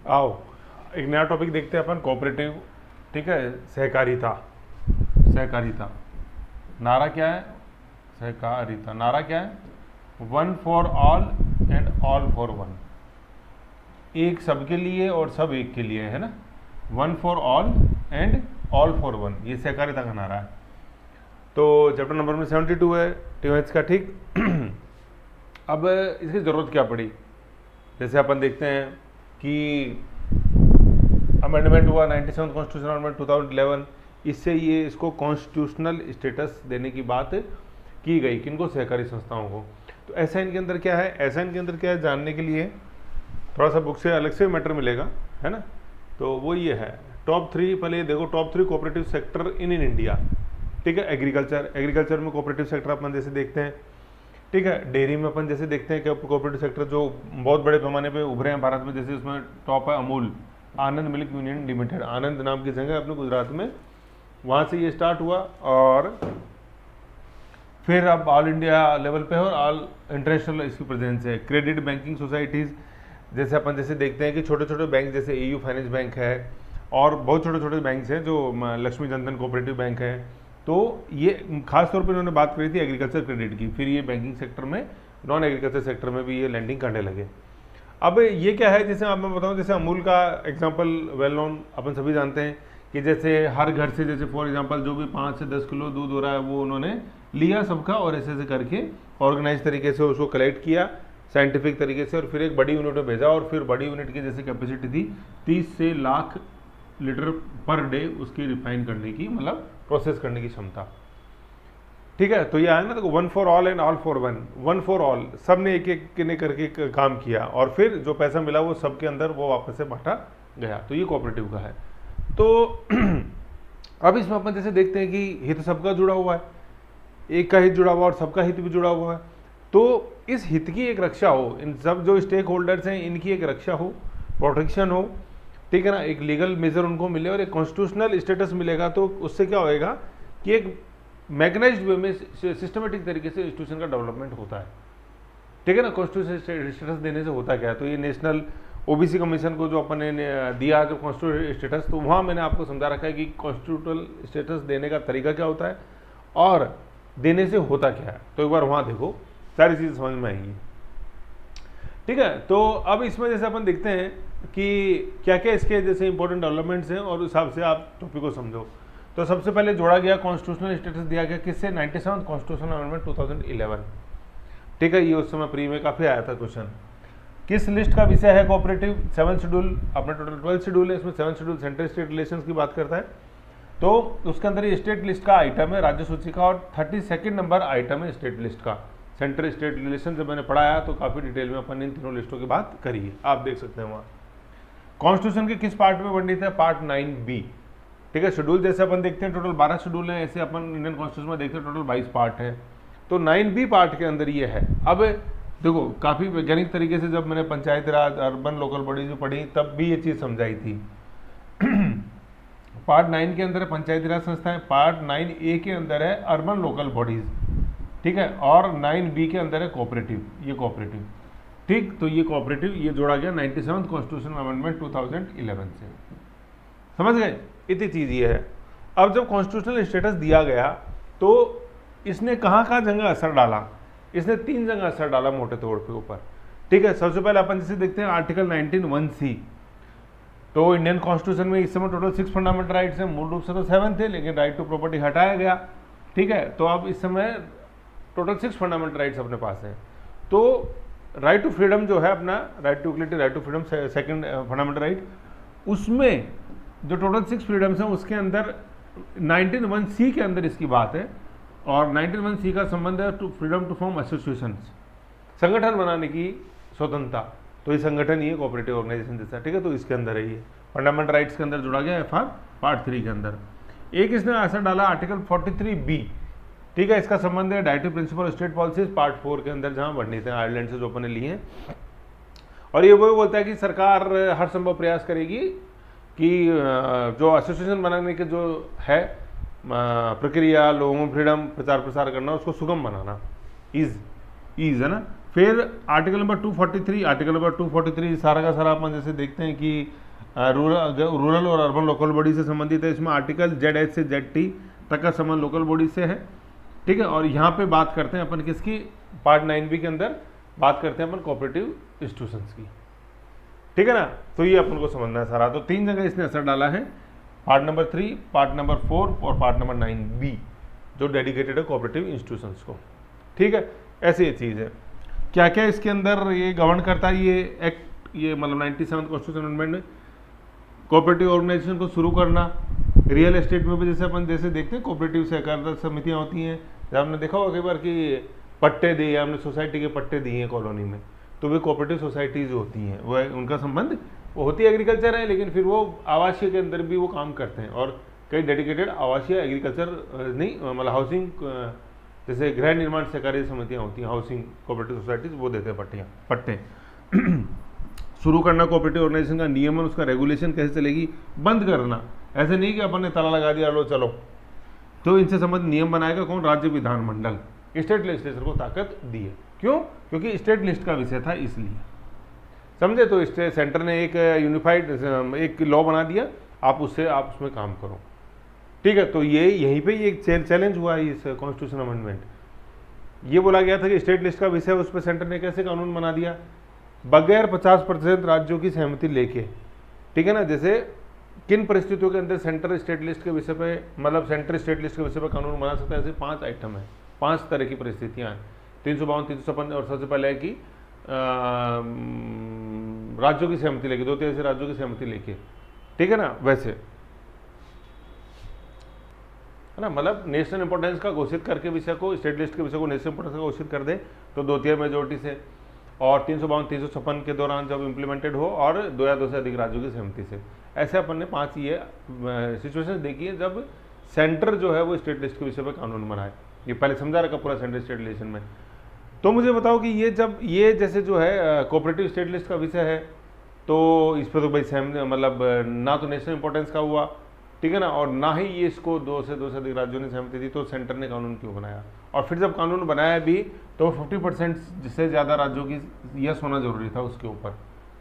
आओ एक नया टॉपिक देखते हैं अपन, कोऑपरेटिव। ठीक है, सहकारिता। सहकारिता नारा क्या है? सहकारिता नारा क्या है? One for all and all for one. एक सबके लिए और सब एक के लिए, है ना। One for all and all for one, ये सहकारिता का नारा है। तो चैप्टर नंबर में 72 है टीएच का। ठीक अब इसकी ज़रूरत क्या पड़ी? जैसे अपन देखते हैं कि अमेंडमेंट हुआ 97 कॉन्स्टिट्यूशन अमेंडमेंट 2011, इससे ये इसको कॉन्स्टिट्यूशनल स्टेटस देने की बात की गई। किनको? सहकारी संस्थाओं को। तो एसआईएन के अंदर क्या है? एसआईएन के अंदर क्या है जानने के लिए थोड़ा सा बुक से अलग से मैटर मिलेगा, है ना। तो वो ये है टॉप 3, पहले देखो top 3 cooperative sector in India. ठीक है, एग्रीकल्चर में कोऑपरेटिव सेक्टर अपन जैसे देखते हैं। ठीक है, डेयरी में अपन जैसे देखते हैं कि कोऑपरेटिव सेक्टर जो बहुत बड़े पैमाने पे उभरे हैं भारत में, जैसे उसमें टॉप है अमूल, आनंद मिल्क यूनियन लिमिटेड। आनंद नाम की जगह है अपने गुजरात में, वहाँ से ये स्टार्ट हुआ और फिर अब ऑल इंडिया लेवल पे है और ऑल इंटरनेशनल इसकी प्रेजेंस है। क्रेडिट बैंकिंग सोसाइटीज़ जैसे अपन जैसे देखते हैं कि छोटे छोटे बैंक जैसे एयू फाइनेंस बैंक है और बहुत छोटे छोटे बैंक्स हैं जो लक्ष्मी जनधन कोऑपरेटिव बैंक है। तो ये खास तौर पर इन्होंने बात करी थी एग्रीकल्चर क्रेडिट की, फिर ये बैंकिंग सेक्टर में, नॉन एग्रीकल्चर सेक्टर में भी ये लैंडिंग करने लगे। अब ये क्या है, जैसे आप मैं बताऊं, जैसे अमूल का एग्जांपल वेल नोन अपन सभी जानते हैं कि जैसे हर घर से जैसे फॉर एग्जांपल जो भी 5 से 10 किलो दूध हो रहा है वो उन्होंने लिया सबका और ऐसे ऐसे करके ऑर्गेनाइज तरीके से उसको कलेक्ट किया साइंटिफिक तरीके से और फिर एक बड़ी यूनिट में भेजा और फिर बड़ी यूनिट की जैसे कैपेसिटी थी 30 से लाख लीटर पर डे उसकी रिफाइन करने की, मतलब प्रोसेस करने की क्षमता। ठीक है, तो ये आया ना, तो one for all and all for one. One for all, सब ने एक एक ने करके काम किया और फिर जो पैसा मिला वो सबके अंदर वो वापस से बांटा गया। तो ये कोऑपरेटिव का है। तो अब इसमें अपन जैसे देखते हैं कि हित सबका जुड़ा हुआ है, एक का हित जुड़ा हुआ और सबका हित भी जुड़ा हुआ है। तो इस हित की एक रक्षा हो, इन सब जो स्टेक होल्डर्स हैं इनकी एक रक्षा हो, प्रोटेक्शन हो। ठीक है ना, एक लीगल मेजर उनको मिले और एक कॉन्स्टिट्यूशनल स्टेटस मिलेगा। तो उससे क्या होएगा कि एक मैकेनाइज्ड वे में सिस्टमेटिक तरीके से इंस्टीट्यूशन का डेवलपमेंट होता है। ठीक है ना, कॉन्स्टिट्यूशन स्टेटस देने से होता क्या है, तो ये नेशनल ओबीसी कमीशन को जो अपन ने दिया जो कॉन्स्टिट्यूशन स्टेटस, तो वहाँ मैंने आपको समझा रखा है कि कॉन्स्टिट्यूशनल स्टेटस देने का तरीका क्या होता है और देने से होता क्या है। तो एक बार वहाँ देखो, सारी चीज़ें समझ में आएंगी। ठीक है, तो अब इसमें जैसे अपन देखते हैं कि क्या क्या इसके जैसे इंपॉर्टेंट डेवलपमेंट्स हैं और उस हिसाब से आप टॉपिक को समझो। तो सबसे पहले जोड़ा गया कॉन्स्टिट्यूशनल स्टेटस दिया गया किससे? 97 कॉन्स्टिट्यूशनल अमेंडमेंट 2011। ठीक है, ये उस समय प्री में काफ़ी आया था क्वेश्चन। किस लिस्ट का विषय है कोऑपरेटिव? 7 शेड्यूल, अपना टोटल 12 शेड्यूल है, इसमें 7 शेड्यूल सेंट्रल स्टेट रिलेशंस की बात करता है। तो उसके अंदर ये स्टेट लिस्ट का आइटम है राज्य सूची का और 32 नंबर आइटम है स्टेट लिस्ट का। सेंट्रल स्टेट रिलेशन जब मैंने पढ़ाया तो काफ़ी डिटेल में अपन इन तीनों लिस्टों की बात करी है, आप देख सकते हैं वहाँ। कॉन्स्टिट्यूशन के किस पार्ट में वर्णित है? Part 9B। ठीक है, शेड्यूल जैसे अपन देखते हैं टोटल 12 शेड्यूल हैं, ऐसे अपन इंडियन कॉन्स्टिट्यूशन में देखते हैं टोटल 22 पार्ट है। तो 9B पार्ट के अंदर ये है। अब देखो काफ़ी वैज्ञानिक तरीके से जब मैंने पंचायत राज अर्बन लोकल बॉडीज पढ़ी तब भी ये चीज़ समझाई थी। पार्ट 9 के अंदर है पंचायती राज संस्थाएं, पार्ट 9A के अंदर है अर्बन लोकल बॉडीज। ठीक है, और 9B के अंदर है कोऑपरेटिव, ये कोऑपरेटिव। ठीक, तो ये कोऑपरेटिव ये जोड़ा गया 97 कॉन्स्टिट्यूशन अमेंडमेंट 2011 से। समझ गए, इतनी चीज़ ये है। अब जब कॉन्स्टिट्यूशनल स्टेटस दिया गया तो इसने कहाँ कहाँ जगह असर डाला? इसने 3 जगह असर डाला मोटे तौर पे ऊपर। ठीक है, सबसे पहले अपन जैसे देखते हैं आर्टिकल 19(1)(c). तो इंडियन कॉन्स्टिट्यूशन में इस समय टोटल 6 फंडामेंटल राइट्स हैं, मूल रूप से तो 7 थे लेकिन राइट टू प्रॉपर्टी हटाया गया। ठीक है, तो अब इस समय टोटल 6 फंडामेंटल राइट्स अपने पास हैं। तो राइट टू फ्रीडम जो है अपना, right to equality, right to freedom second fundamental right, उसमें जो टोटल 6 फ्रीडम्स हैं उसके अंदर 19(1)(c) के अंदर इसकी बात है और 19(1)(c) का संबंध है to freedom to form associations, संगठन बनाने की स्वतंत्रता। तो ये संगठन ये कोऑपरेटिव ऑर्गेनाइजेशन जैसा। ठीक है, तो इसके अंदर है ये फंडामेंटल राइट्स के अंदर जुड़ा गया FR पार्ट 3 के अंदर। एक इसने असर डाला आर्टिकल 43B। ठीक है, इसका संबंध है directive principle of state policies part 4 के अंदर जहाँ वर्णित है, आयरलैंड से जो अपने लिए हैं। और ये वो बोलता है कि सरकार हर संभव प्रयास करेगी कि जो एसोसिएशन बनाने के जो है प्रक्रिया, लोगों में फ्रीडम प्रचार प्रसार करना, उसको सुगम बनाना, ईज है ना, फिर आर्टिकल नंबर 243, आर्टिकल नंबर 243 सारा का सारा अपन जैसे देखते हैं कि रूरल और अर्बन लोकल बॉडी से संबंधित है। इसमें आर्टिकल ZH से ZT तक का संबंध लोकल बॉडी से है, ठीक है। और यहाँ पे बात करते हैं अपन किसकी, पार्ट 9B के अंदर बात करते हैं अपन कोऑपरेटिव इंस्टीट्यूशंस की, ठीक है ना। तो ये अपन को समझना है सारा। तो 3 जगह इसने असर डाला है, पार्ट नंबर 3, पार्ट नंबर 4 और पार्ट नंबर 9B, जो डेडिकेटेड है कोऑपरेटिव इंस्टीट्यूशंस को, ठीक है। ऐसे ये चीज़ है। क्या क्या इसके अंदर ये गवर्न करता है ये एक्ट, ये मतलब 97 कॉन्स्टिट्यूशन अमेंडमेंट में कोऑपरेटिव ऑर्गेनाइजेशन को शुरू करना। रियल एस्टेट में भी जैसे अपन जैसे देखते हैं कोऑपरेटिव सहकारिता समितियाँ होती हैं, जब हमने देखा होगा कई बार कि पट्टे दिए, हमने सोसाइटी के पट्टे दिए हैं कॉलोनी में, तो वे कोऑपरेटिव सोसाइटीज होती हैं, वह उनका संबंध वो होती है एग्रीकल्चर है, लेकिन फिर वो आवासीय के अंदर भी वो काम करते हैं। और कई डेडिकेटेड आवासीय एग्रीकल्चर नहीं मतलब हाउसिंग, जैसे गृह निर्माण सहकारी समितियाँ होती हैं, हाउसिंग कोऑपरेटिव सोसाइटीज, वो देते हैं पट्टे शुरू करना कोऑपरेटिव ऑर्गेनाइजेशन का नियमन, उसका रेगुलेशन कैसे चलेगी, बंद करना। ऐसे नहीं कि अपन ने ताला लगा दिया लो चलो, तो इनसे संबंधित नियम बनाएगा कौन, राज्य विधानमंडल। स्टेट लेजिस्लेचर को ताकत दी है, क्यों, क्योंकि स्टेट लिस्ट का विषय था इसलिए, समझे। तो स्टेट सेंटर ने एक यूनिफाइड एक लॉ बना दिया, आप उसमें काम करो, ठीक है। तो ये यहीं पे एक चैलेंज हुआ है इस कॉन्स्टिट्यूशन अमेंडमेंट। ये बोला गया था कि स्टेट लिस्ट का विषय, उस पर सेंटर ने कैसे कानून बना दिया, बगैर 50% राज्यों की सहमति लेके, ठीक है ना। जैसे किन परिस्थितियों के अंदर सेंटर स्टेट लिस्ट के विषय पे, मतलब सेंटर स्टेट लिस्ट के विषय पर कानून बना सकता है, ऐसे 5 आइटम है, 5 तरह की परिस्थितियां हैं, 352, 356। और सबसे पहले है कि राज्यों की सहमति लेके, 2-3 ऐसे राज्यों की सहमति लेके, ठीक है ना। वैसे है ना, मतलब नेशनल इंपॉर्टेंस का घोषित करके विषय को, स्टेट लिस्ट के विषय को नेशनल इंपॉर्टेंस का घोषित कर दे तो 2/3 मेजोरिटी से, और 352, 356 के दौरान जब इम्प्लीमेंटेड हो, और 2 या 2 से अधिक राज्यों की सहमति से। ऐसे अपन ने 5 ये सिचुएशन देखी है जब सेंटर जो है वो स्टेट लिस्ट के विषय पर कानून बनाए। ये पहले समझा रखा पूरा सेंटर स्टेट रिलेशन में। तो मुझे बताओ कि ये जब ये जैसे जो है कोऑपरेटिव स्टेट लिस्ट का विषय है, तो इस पर तो भाई मतलब ना तो नेशनल इंपॉर्टेंस का हुआ, ठीक है ना, और ना ही ये इसको 2 से अधिक राज्यों ने सहमति दी, तो सेंटर ने कानून क्यों बनाया। और फिर जब कानून बनाया भी तो 50% से ज़्यादा राज्यों की यस होना जरूरी था उसके ऊपर,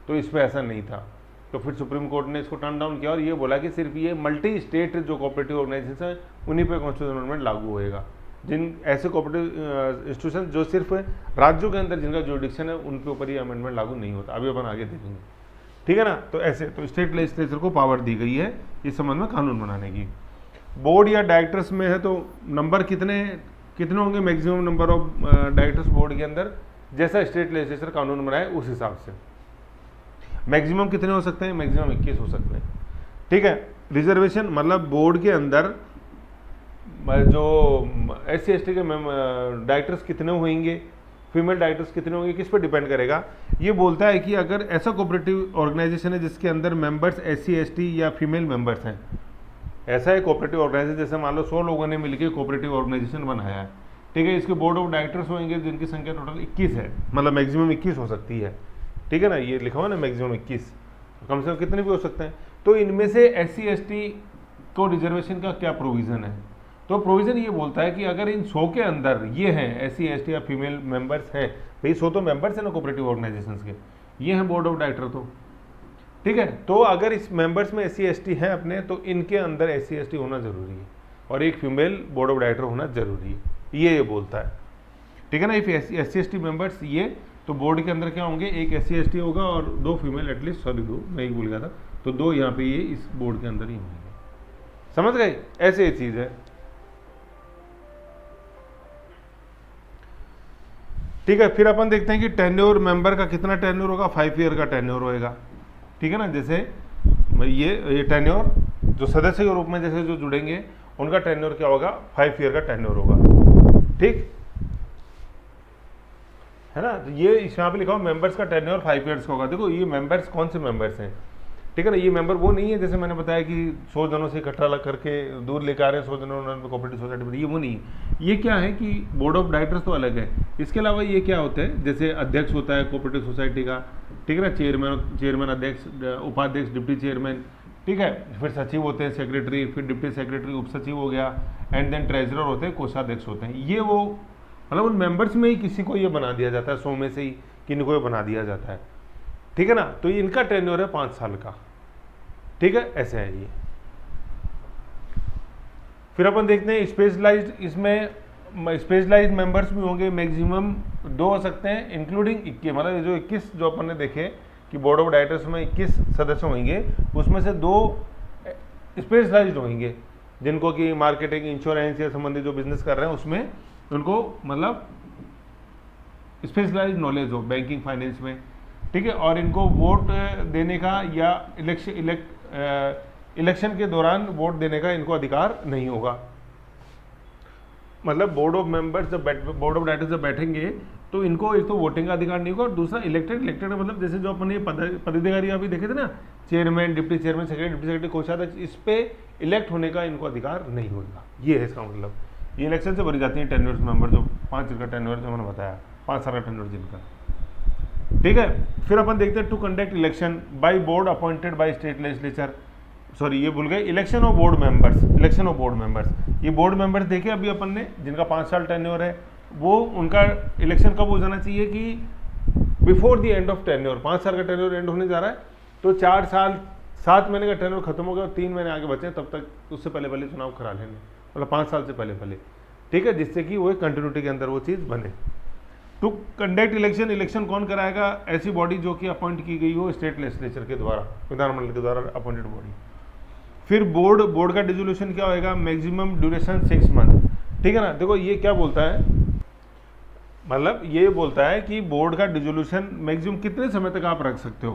तो इस पर ऐसा नहीं था। तो फिर सुप्रीम कोर्ट ने इसको टर्न डाउन किया और ये बोला कि सिर्फ ये मल्टी स्टेट जो कोऑपरेटिव ऑर्गेनाइजेशन है उन्हीं पर कॉन्स्टिट्यूशन अमेंडमेंट लागू होएगा। जिन ऐसे कोऑपरेटिव इंस्टीट्यूशन जो सिर्फ राज्यों के अंदर जिनका जुरिडिक्शन है उन के ऊपर ये अमेंडमेंट लागू नहीं होता। अभी अपन आगे देखेंगे, ठीक है ना। तो ऐसे तो स्टेट लेजिस्लेचर को पावर दी गई है इस संबंध में कानून बनाने की। बोर्ड या डायरेक्टर्स में है तो नंबर कितने होंगे, maximum number of directors board के अंदर, जैसा स्टेट लेजिस्लेचर कानून बनाए उस हिसाब से मैक्सिमम कितने हो सकते हैं, मैक्सिमम 21 हो सकते हैं, ठीक है। रिजर्वेशन मतलब बोर्ड के अंदर जो SC/ST के डायरेक्टर्स कितने होंगे, फीमेल डायरेक्टर्स कितने होंगे, किस पर डिपेंड करेगा। ये बोलता है कि अगर ऐसा कोऑपरेटिव ऑर्गेनाइजेशन है जिसके अंदर मेंबर्स SC/ST या फीमेल मेंबर्स हैं, ऐसा है कोऑपरेटिव ऑर्गेनाइजेशन, जैसे मान लो 100 लोगों ने मिलकर कोऑपरेटिव ऑर्गेनाइजेशन बनाया है, ठीक है। इसके बोर्ड ऑफ डायरेक्टर्स होंगे जिनकी संख्या टोटल 21 है, मतलब मैक्सिमम 21 हो सकती है, ठीक है ना। ये लिखा हुआ ना मैक्सिमम 21, कम से कम कितने भी हो सकते हैं। तो इनमें से SC/ST को रिजर्वेशन का क्या प्रोविज़न है, तो प्रोविज़न ये बोलता है कि अगर इन 100 के अंदर ये हैं SC/ST या फीमेल मेंबर्स हैं, भाई 100 तो मेंबर्स हैं ना कोऑपरेटिव ऑर्गेनाइजेशंस के, ये हैं बोर्ड ऑफ डायरेक्टर, तो ठीक है। तो अगर इस मेंबर्स में SC/ST हैं अपने, तो इनके अंदर SC/ST होना जरूरी है और एक फीमेल बोर्ड ऑफ डायरेक्टर होना जरूरी है, ये बोलता है, ठीक है ना। इफ SC/ST मेंबर्स ये, तो बोर्ड के अंदर क्या होंगे, एक SC/ST होगा और 2 फीमेल एटलीस्ट, सॉरी 2 मैं ही भूल गया था, तो 2 यहाँ पे ये इस बोर्ड के अंदर ही होंगे, समझ गए। ऐसे ये चीज़ है, ठीक है। फिर अपन देखते हैं कि टेन्योर मेंबर का कितना टेन्योर होगा, 5 ईयर का टेन्योर होएगा, ठीक है ना। जैसे ये टेन्योर जो सदस्य के रूप में जैसे जो जुड़ेंगे उनका टेन्योर क्या होगा, 5 ईयर का टेन्योर होगा, ठीक है ना। तो ये यहाँ पे लिखा हुआ मेंबर्स का टेन्योर 5 ईयर्स का होगा। देखो ये मेंबर्स कौन से मेंबर्स हैं, ठीक है ना। ये मेंबर वो नहीं है जैसे मैंने बताया कि 100 जनों से इकट्ठा लग करके दूर लेकर आ रहे हैं 100 जनों कोऑपरेटिव सोसाइटी में, ये वो नहीं है। ये क्या है कि बोर्ड ऑफ डायरेक्टर्स तो अलग है, इसके अलावा ये क्या होता है, जैसे अध्यक्ष होता है कोऑपरेटिव सोसाइटी का, ठीक है ना, चेयरमैन अध्यक्ष, उपाध्यक्ष, डिप्टी चेयरमैन, ठीक है। फिर सचिव होते हैं, सेक्रेटरी, फिर डिप्टी सेक्रेटरी, उप सचिव हो गया, एंड देन ट्रेजरर होते हैं, कोषाध्यक्ष होते हैं। ये वो मतलब उन मेंबर्स में ही किसी को ये बना दिया जाता है, 100 में से ही किन को ये बना दिया जाता है, ठीक है ना। तो इनका टेन्योर है 5 साल का, ठीक है, ऐसे है ये। फिर अपन देखते हैं स्पेशलाइज्ड, इसमें स्पेशलाइज्ड मेंबर्स भी होंगे, मैक्सिमम 2 हो सकते हैं, इंक्लूडिंग 21, मतलब जो 21 जो अपन ने देखे कि बोर्ड ऑफ डायरेक्टर्स में 21 सदस्य होंगे, उसमें से 2 स्पेशलाइज्ड होंगे, जिनको कि मार्केटिंग, इंश्योरेंस या संबंधित जो बिजनेस कर रहे हैं उसमें उनको मतलब स्पेशलाइज्ड नॉलेज हो बैंकिंग फाइनेंस में, ठीक है। और इनको वोट देने का या इलेक्शन के दौरान वोट देने का इनको अधिकार नहीं होगा। मतलब बोर्ड ऑफ डायरेक्टर्स जब बैठेंगे तो इनको एक तो वोटिंग का अधिकार नहीं होगा, और दूसरा इलेक्टेड मतलब जैसे जो अपन ये पदाधिकारी अभी देखे थे ना, chairman, deputy chairman, secretary, deputy secretary, कोषाध्यक्ष, इस पे इलेक्ट होने का इनको अधिकार नहीं होगा। ये है इसका मतलब। ये इलेक्शन से भरी जाती है टेन्योर मेंबर, जो 5 साल का टेन्योर जो मैंने बताया, 5 साल का टेन्योर जिनका, ठीक है। फिर अपन देखते हैं to conduct election by board appointed by state legislature, sorry ये भूल गए, इलेक्शन ऑफ बोर्ड मेंबर्स। ये बोर्ड मेंबर्स देखे अभी अपन ने, जिनका 5 साल टेन्योर है, वो उनका इलेक्शन कब हो जाना चाहिए कि before the end of tenure. 5 साल का टेन्योर एंड होने जा रहा है, तो 4 साल 7 महीने का टेन्योर खत्म हो गया और 3 महीने आगे बचे, तब तक उससे पहले चुनाव करा लेंगे, मतलब 5 साल से पहले, ठीक है, जिससे कि वो कंटिन्यूटी के अंदर वो चीज़ बने। टू कंडक्ट इलेक्शन कौन कराएगा? ऐसी बॉडी जो कि अपॉइंट की गई हो स्टेट लेजिस्लेचर के द्वारा, विधानमंडल के द्वारा अपॉइंटेड बॉडी। फिर बोर्ड का डिसोल्यूशन क्या होएगा? मैक्सिमम ड्यूरेशन 6 मंथ, ठीक है ना। देखो ये क्या बोलता है, मतलब ये बोलता है कि बोर्ड का डिसोल्यूशन मैक्सिमम कितने समय तक आप रख सकते हो।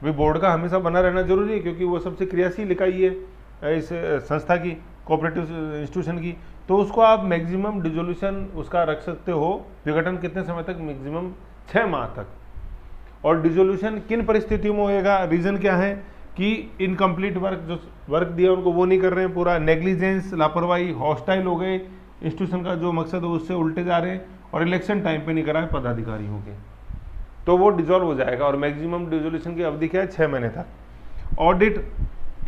भाई बोर्ड का हमेशा बना रहना जरूरी है, क्योंकि वो सबसे क्रियाशील इकाई है इस संस्था की, कोऑपरेटिव इंस्टीट्यूशन की, तो उसको आप मैक्सिमम डिसोल्यूशन उसका रख सकते हो, विघटन कितने समय तक? मैक्सिमम 6 माह तक। और डिसोल्यूशन किन परिस्थितियों में होएगा? रीजन क्या है कि इनकम्प्लीट वर्क, जो वर्क दिया उनको वो नहीं कर रहे हैं पूरा, नेग्लिजेंस, लापरवाही, हॉस्टाइल हो गए, इंस्टीट्यूशन का जो मकसद है उससे उल्टे जा रहे हैं, और इलेक्शन टाइम पे नहीं करा है पदाधिकारियों के, तो वो डिसॉल्व हो जाएगा। और मैक्सिमम डिसोल्यूशन की अवधि क्या है? 6 महीने तक। ऑडिट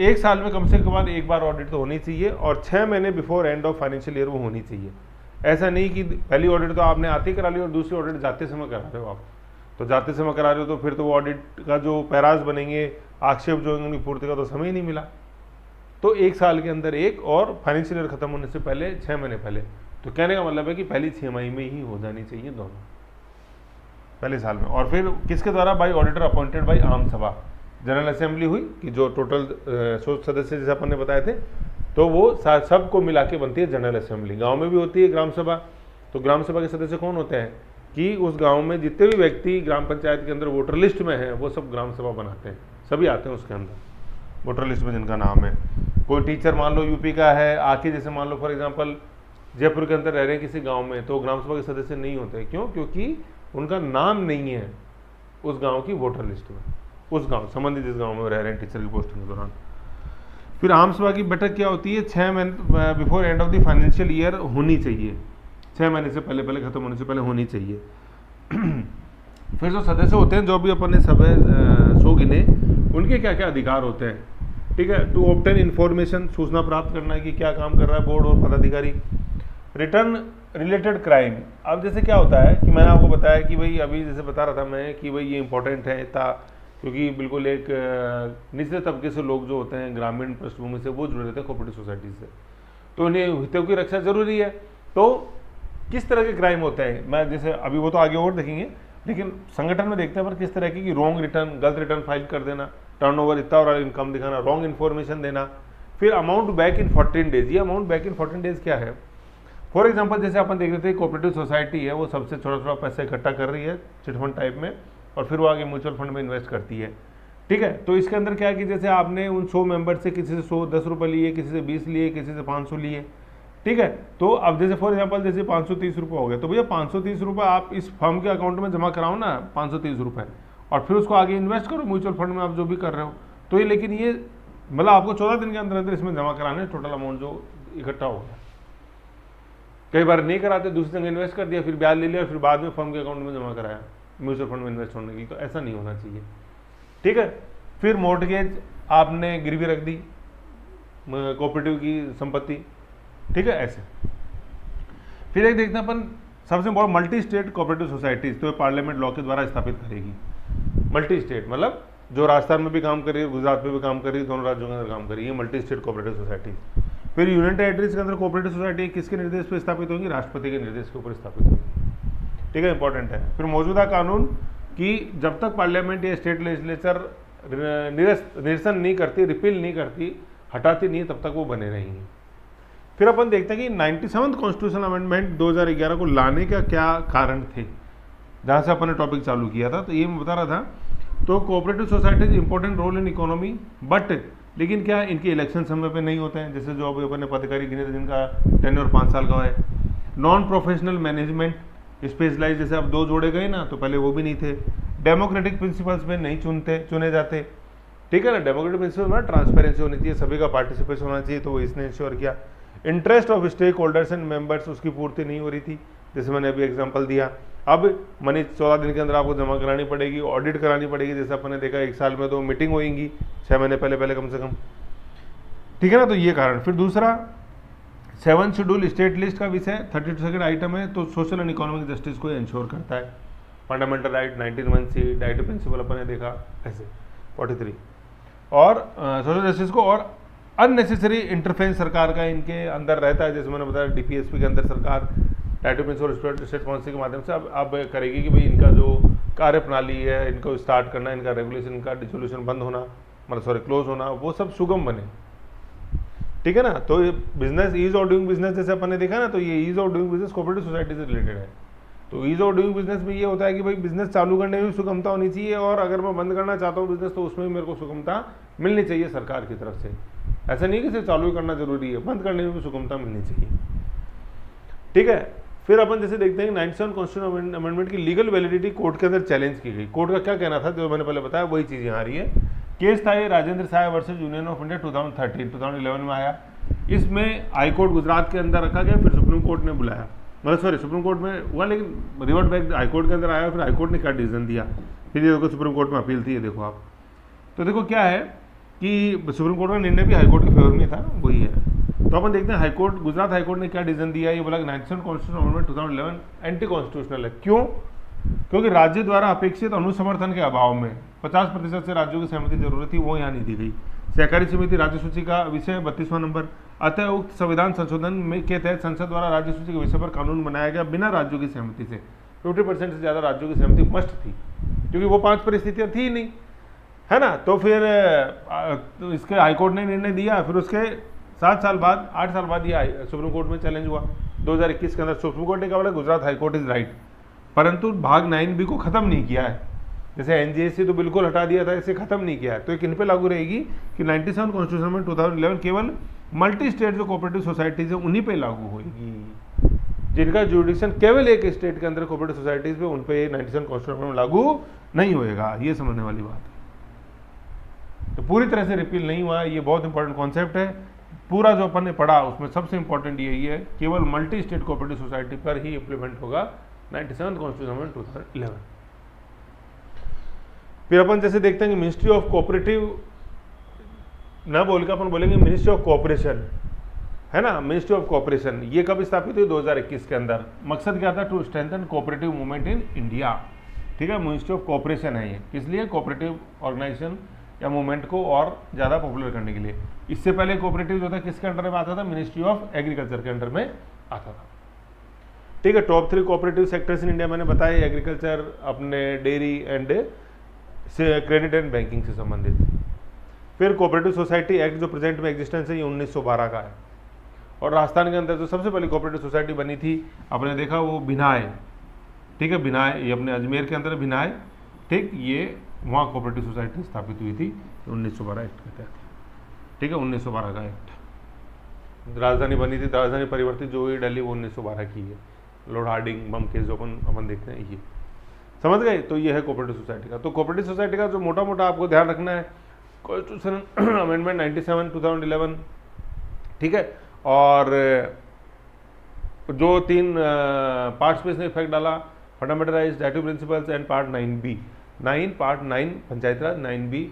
1 साल में कम से कम एक बार ऑडिट तो होनी चाहिए, और 6 महीने before end of financial year वो होनी चाहिए। ऐसा नहीं कि पहली ऑडिट तो आपने आते ही करा ली और दूसरी ऑडिट जाते समय करा रहे हो आप, तो जाते समय करा रहे हो तो फिर तो वो ऑडिट का जो पैराज बनेंगे, आक्षेप जो उनकी पूर्ति का तो समय ही नहीं मिला। तो 1 साल के अंदर एक, और फाइनेंशियल ईयर खत्म होने से पहले 6 महीने पहले। तो कहने का मतलब है कि पहली 6 महीने में ही हो जानी चाहिए दोनों, पहले साल में। और फिर किसके द्वारा? बाई ऑडिटर अपॉइंटेड बाई आम सभा, जनरल असेंबली हुई कि जो टोटल 100 सदस्य जैसे अपन ने बताए थे, तो वो सबको मिला के बनती है जनरल असेंबली। गांव में भी होती है ग्राम सभा, तो ग्राम सभा के सदस्य कौन होते हैं कि उस गांव में जितने भी व्यक्ति ग्राम पंचायत के अंदर वोटर लिस्ट में हैं, वो सब ग्राम सभा बनाते हैं, सभी आते हैं उसके अंदर वोटर लिस्ट में जिनका नाम है। कोई टीचर मान लो यूपी का है आके, जैसे मान लो फॉर एग्जाम्पल जयपुर के अंदर रह रहे हैं किसी गाँव में, तो ग्राम सभा के सदस्य नहीं होते। क्यों? क्योंकि उनका नाम नहीं है उस गाँव की वोटर लिस्ट में, उस गांव संबंधित जिस गांव में रह रहे हैं टीचर की पोस्टिंग के दौरान। फिर आम सभा की बैठक क्या होती है? 6 महीने before end of the financial year होनी चाहिए, 6 महीने से पहले खत्म होने से पहले होनी चाहिए। फिर जो सदस्य होते हैं, जो भी अपन ने सब 100 गिने, उनके क्या क्या अधिकार होते हैं, ठीक है। टू ऑब्टेन इन्फॉर्मेशन, सूचना प्राप्त करना है कि क्या काम कर रहा है बोर्ड और पदाधिकारी। रिटर्न रिलेटेड क्राइम, अब जैसे क्या होता है कि मैंने आपको बताया कि भाई अभी जैसे बता रहा था मैं कि भाई ये इंपॉर्टेंट है था, क्योंकि बिल्कुल एक निचले तबके से लोग जो होते हैं ग्रामीण पृष्ठभूमि से, वो जुड़े रहते हैं कोऑपरेटिव सोसाइटी से, तो उन्हें हितों की रक्षा जरूरी है। तो किस तरह के क्राइम होते हैं, मैं जैसे अभी वो तो आगे और देखेंगे, लेकिन संगठन में देखते हैं पर किस तरह की रॉन्ग रिटर्न, गलत रिटर्न फाइल कर देना, टर्नओवर इतना और इनकम दिखाना, रॉन्ग इन्फॉर्मेशन देना। फिर अमाउंट बैक इन 14 डेज, ये अमाउंट बैक इन 14 डेज क्या है? फॉर एग्जाम्पल जैसे अपन देख रहे थे कोऑपरेटिव सोसाइटी है, वो सबसे थोड़ा पैसा इकट्ठा कर रही है चिटफंड टाइप में, और फिर वो आगे म्यूचुअल फंड में इन्वेस्ट करती है, ठीक है। तो इसके अंदर क्या है कि जैसे आपने उन 100 मेंबर से किसी से 10 रुपये लिए, किसी से 20 लिए, किसी से 500 लिए, ठीक है। तो अब जैसे फॉर एग्जांपल जैसे 530 रुपये हो गए, तो भैया 530 रुपये आप इस फर्म के अकाउंट में जमा कराओ ना, 530 रुपये, और फिर उसको आगे इन्वेस्ट करो म्यूचुअल फंड में, आप जो भी कर रहे हो। तो ये लेकिन ये मतलब आपको 14 दिन के अंदर अंदर इसमें जमा कराने टोटल अमाउंट जो इकट्ठा हो गया। कई बार नहीं कराते, दूसरी जगह इन्वेस्ट कर दिया, फिर ब्याज ले लिया, फिर बाद में फर्म के अकाउंट में जमा कराया म्यूचुअल फंड में इन्वेस्ट होने की, तो ऐसा नहीं होना चाहिए, ठीक है। फिर मॉर्टगेज आपने गिरवी रख दी कोऑपरेटिव की संपत्ति, ठीक है, ऐसे। फिर एक देखते हैं अपन सबसे important multi state cooperative societies, तो ये पार्लियामेंट लॉ के द्वारा स्थापित करेगी। मल्टी स्टेट मतलब जो राजस्थान में भी काम कर रही है, गुजरात में भी काम कर रही है, दोनों राज्यों के अंदर काम कर रही है, मल्टी स्टेट कोऑपरेटिव सोसाइटीज। फिर यूनियन टेरिटरीज के अंदर कोऑपरेटिव सोसाइटी किसके निर्देश पर स्थापित होगी? राष्ट्रपति के निर्देश के ऊपर स्थापित होगी। ठीक है, इंपॉर्टेंट है। फिर मौजूदा कानून कि जब तक पार्लियामेंट या स्टेट लेजिस्लेचर निरसन नहीं करती, रिपील नहीं करती, हटाती नहीं, तब तक वो बने रहेंगे। फिर अपन देखते हैं कि 97th कॉन्स्टिट्यूशन अमेंडमेंट 2011 को लाने का क्या कारण थे, जहाँ से अपन ने टॉपिक चालू किया था। तो ये मैं बता रहा था, तो cooperative societies important role in economy, but लेकिन क्या इनके इलेक्शन समय पे नहीं होते हैं, जैसे जो अभी अपन ने पदाधिकारी गिने थे जिनका टेन्योर 5 साल का है। नॉन प्रोफेशनल मैनेजमेंट, स्पेशलाइज, जैसे अब 2 जोड़े गए ना, तो पहले वो भी नहीं थे। डेमोक्रेटिक प्रिंसिपल्स में नहीं चुने जाते। ठीक है ना, डेमोक्रेटिक प्रिंसिपल में ट्रांसपेरेंसी होनी चाहिए, सभी का पार्टिसिपेशन होना चाहिए, तो वो इसने इंश्योर किया। Interest of stake holders and members, उसकी पूर्ति नहीं हो रही थी, जैसे मैंने अभी एग्जांपल दिया। अब मनी 14 दिन के अंदर आपको जमा करानी पड़ेगी, ऑडिट करानी पड़ेगी, जैसे अपन ने देखा 1 साल में 2 मीटिंग होएंगी, 6 महीने पहले कम से कम। ठीक है ना, तो ये कारण। फिर दूसरा 7 शेड्यूल स्टेट लिस्ट का विषय 32 आइटम है, तो सोशल एंड इकोनॉमिक जस्टिस को इंश्योर करता है। फंडामेंटल राइट 19(1)(c), डाइट प्रिंसिपल अपन ने देखा ऐसे 43, और सोशल जस्टिस को, और अननेसेसरी इंटरफेरेंस सरकार का इनके अंदर रहता है, जैसे मैंने बताया डीपीएसपी के अंदर सरकार डाइट प्रिंसिपल स्टेट पॉलिसी के माध्यम से अब करेगी कि भाई इनका जो कार्य प्रणाली है, इनको स्टार्ट करना, इनका रेगुलेशन, इनका डिसोल्यूशन बंद होना, मतलब क्लोज होना, वो सब सुगम बने। ठीक है ना, तो business ease of doing business जैसे अपन ने देखा ना, तो ये ease of doing business cooperative society से रिलेटेड है। तो ईज ऑफ डूइंग बिजनेस में ये होता है कि भाई बिजनेस चालू करने में भी सुगमता होनी चाहिए, और अगर मैं बंद करना चाहता हूँ बिजनेस, तो उसमें भी मेरे को सुगमता मिलनी चाहिए सरकार की तरफ से। ऐसा नहीं कि सिर्फ चालू करना जरूरी है, बंद करने में भी सुगमता मिलनी चाहिए। ठीक है, फिर अपन जैसे देखते हैं 97 कॉन्स्टिट्यूशन अमेंडमेंट की लीगल वैलिडिटी कोर्ट के अंदर चैलेंज की गई। कोर्ट का क्या कहना था, जो मैंने पहले बताया वही चीज़ यहाँ आ रही है। केस था ये Rajendra Sai versus union of India 2011 में आया। इसमें हाई कोर्ट गुजरात के अंदर रखा गया, फिर सुप्रीम कोर्ट ने बुलाया, मतलब सॉरी सुप्रीम कोर्ट में हुआ, लेकिन रिवर्ट बैक हाई कोर्ट के अंदर आया, फिर हाई कोर्ट ने क्या डिसीजन दिया, फिर ये देखो सुप्रीम कोर्ट में अपील थी, ये देखो आप। तो देखो क्या है कि सुप्रीम कोर्ट का निर्णय भी हाई कोर्ट के फेवर में था, वही है। तो अपन देखते हैं हाईकोर्ट, गुजरात हाईकोर्ट ने क्या डिसीजन दिया। ये बोला कि 97 कॉन्स्टिट्यूशन अमेंडमेंट 2011 एंटी कॉन्स्टिट्यूशनल है। क्यों? क्योंकि राज्य द्वारा अपेक्षित अनुसमर्थन के अभाव में 50% से राज्यों की सहमति जरूरत थी, वो यहाँ नहीं दी गई। सहकारी समिति राज्य सूची का विषय 32वां नंबर। अतः उक्त संविधान संशोधन में के तहत संसद द्वारा राज्य सूची के विषय पर कानून बनाया गया बिना राज्यों की सहमति से। 50% से ज़्यादा राज्यों की सहमति मस्ट थी, क्योंकि वो 5 परिस्थितियाँ थी ही नहीं, है ना। तो फिर इसके हाईकोर्ट ने निर्णय दिया, फिर उसके 7 साल बाद 8 साल बाद ये सुप्रीम कोर्ट में चैलेंज हुआ 2021 के अंदर। सुप्रीम कोर्ट ने कहा बोला गुजरात हाईकोर्ट इज राइट, परंतु भाग 9B को खत्म नहीं किया है। जैसे एनजीएससी तो बिल्कुल हटा दिया था, इसे खत्म नहीं किया है। तो ये किन पे लागू रहेगी कि 97 कॉन्स्टिट्यूशन में 2011 केवल मल्टी स्टेट जो कोऑपरेटिव सोसाइटीज है उन्हीं पे लागू होगी, जिनका जुडिक्शन केवल एक स्टेट के अंदर कोऑपरेटिव सोसाइटीज पे, उन पे 97 कॉन्स्टिट्यूशन में लागू नहीं होएगा। ये समझने वाली बात है। तो पूरी तरह से रिपील नहीं हुआ, ये बहुत इंपॉर्टेंट कॉन्सेप्ट है। पूरा जो अपन ने पढ़ा उसमें सबसे इंपॉर्टेंट यही है, केवल मल्टी स्टेट कोऑपरेटिव सोसाइटी पर ही इंप्लीमेंट होगा 97 कॉन्स्टिट्यूशन में 2011। फिर अपन जैसे देखते हैं कि मिनिस्ट्री ऑफ कोऑपरेटिव ना बोल के अपन बोलेंगे मिनिस्ट्री ऑफ कोऑपरेशन, है ना। मिनिस्ट्री ऑफ कोऑपरेशन ये कब स्थापित हुई? 2021 के अंदर। मकसद क्या था? To strengthen cooperative movement in India. ठीक है, मिनिस्ट्री ऑफ कोऑपरेशन है ये, किस लिए? कोऑपरेटिव ऑर्गेनाइजेशन या मूवमेंट को और ज़्यादा पॉपुलर करने के लिए। इससे पहले कोऑपरेटिव जो था किसके अंडर में आता था? मिनिस्ट्री ऑफ एग्रीकल्चर के अंडर में आता था। ठीक है, top 3 cooperative sectors in India मैंने बताया, एग्रीकल्चर, अपने dairy and credit and banking से संबंधित। फिर कोऑपरेटिव सोसाइटी एक्ट जो प्रेजेंट में एग्जिस्टेंस है ये 1912 का है। और राजस्थान के अंदर जो सबसे पहले कोऑपरेटिव सोसाइटी बनी थी आपने देखा वो भिनाय। ठीक है, भिनाय, ये अपने अजमेर के अंदर भिनाय। ठीक, ये वहाँ कोऑपरेटिव सोसाइटी स्थापित हुई थी 1912 एक्ट के तहत। ठीक है, 1912 का एक्ट। राजधानी बनी थी, राजधानी परिवर्तित जो हुई दिल्ली, वो 1912 की है। लॉर्ड हार्डिंग बम केस जो अपन देखते हैं, ये समझ गए। तो ये है कोऑपरेटिव सोसाइटी का। तो कोऑपरेटिव सोसाइटी का जो मोटा मोटा आपको ध्यान रखना है, कॉन्स्टिट्यूशन अमेंडमेंट 97 2011, ठीक है, और जो 3 पार्ट्स पे इसने इफेक्ट डाला, fundamental rights, directive principles and part 9B, 9 part 9 panchayat Raj, 9B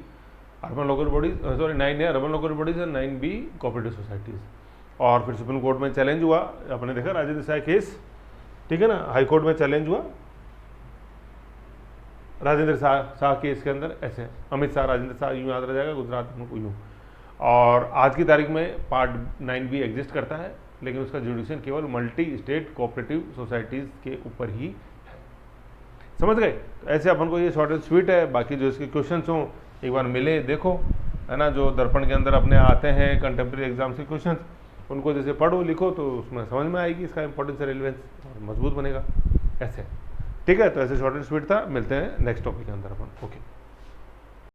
urban local bodies, sorry 9 है अर्बन लोकल बॉडीज और 9B कोऑपरेटिव सोसाइटीज। और फिर सुप्रीम कोर्ट में चैलेंज हुआ, आपने देखा राजेंद्र साय केस, ठीक है ना, हाई कोर्ट में चैलेंज हुआ राजेंद्र शाह केस के अंदर, ऐसे अमित शाह राजेंद्र शाह यूँ याद रह जाएगा, गुजरात को यूँ। और आज की तारीख में पार्ट 9 भी एग्जिस्ट करता है, लेकिन उसका जुडिशन केवल मल्टी स्टेट कोऑपरेटिव सोसाइटीज़ के ऊपर ही है। समझ गए? तो ऐसे अपन को ये शॉर्ट एंड स्वीट है। बाकी जो इसके क्वेश्चन हों एक बार मिले देखो, है ना, जो दर्पण के अंदर अपने आते हैं कंटेम्प्रेरी एग्जाम्स के क्वेश्चन, उनको जैसे पढ़ो लिखो तो उसमें समझ में आएगी इसका इंपॉर्टेंस रेलिवेंस, और मजबूत बनेगा ऐसे। ठीक है, तो ऐसे शॉर्ट एंड स्वीट था। मिलते हैं नेक्स्ट टॉपिक के अंदर अपन। ओके।